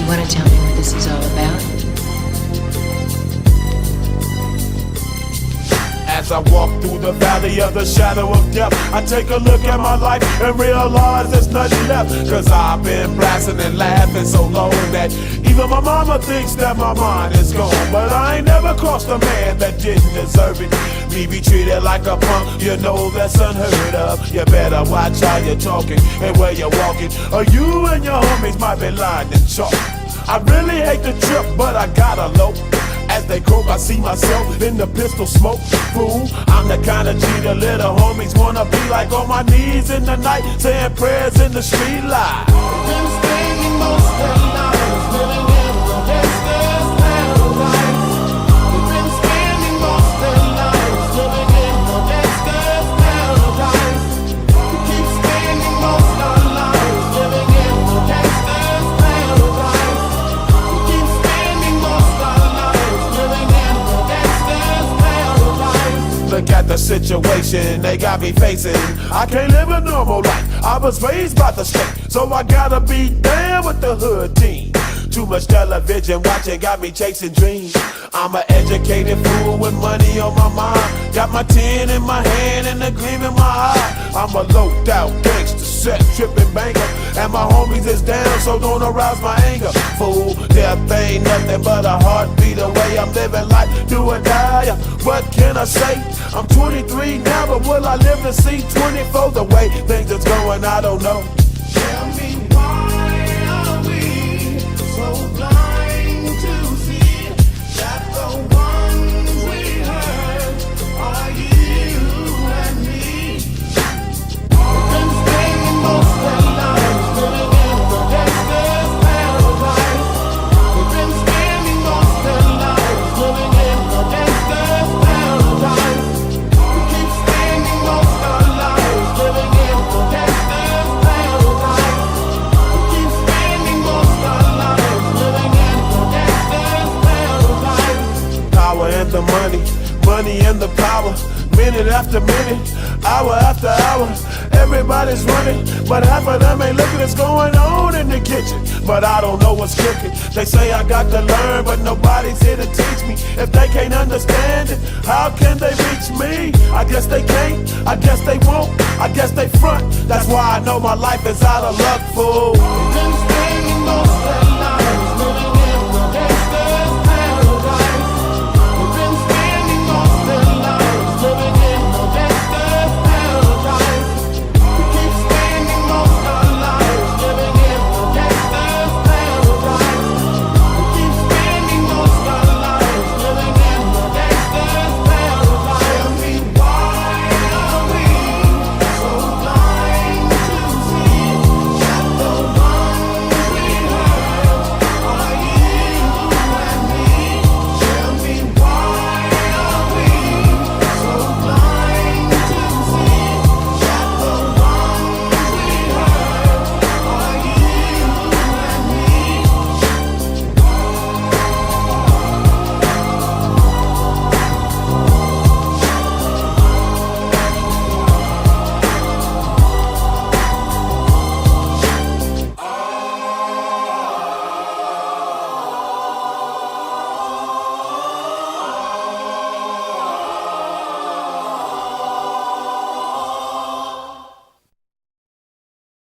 want to tell me what this is all about? As I walk through the valley of the shadow of death, I take a look at my life and realize there's nothing left. Cause I've been blasting and laughing so long that even my mama thinks that my mind is gone. But I ain't never crossed a man that didn't deserve it. Me be treated like a punk, you know that's unheard of. You better watch how you're talking and where you're walking, or you and your homies might be lying in chalk. I really hate the trip, but I gotta low. As they croak, I see myself in the pistol smoke. Fool, I'm the kind of G the little homies wanna be like, on my knees in the night, saying prayers in the street light. Been spending most of their lives living in the gangster's paradise. We've been spending most of their lives living in the gangster's paradise. We keep spending most of our lives living in the gangster's paradise. We keep spending most of our lives living in the gangster's paradise. Look at the situation they got me facing. I can't live a normal life. I was raised by the state, so I gotta be down with the hood team. Too much television watching got me chasing dreams. I'm an educated fool with money on my mind. Got my tin in my hand and a gleam in my eye. I'm a low out gangster, set tripping banker, and my homies is down, so don't arouse my anger. Fool, death ain't nothing but a heartbeat away. I'm living life, do or die. What can I say? I'm 23 now, but will I live to see 24? The way things is going, I don't know. Tell me, why are we so blind to see that the ones we hurt are you and me? We've been spending most of our lives living in the gangster's paradise. We've been spending most of our lives living in the gangster's paradise. We keep spending most of our lives living in the gangster's paradise. We keep spending most of our lives living in the gangster's paradise. Power and the money, money and the power. Minute after minute, hour after hour, everybody's running, but half of them ain't looking what's going on in the kitchen. But I don't know what's cooking. They say I got to learn, but nobody's here to teach me. If they can't understand it, how can they reach me? I guess they can't, I guess they won't, I guess they front. That's why I know my life is out of luck, fool. We've been spending most of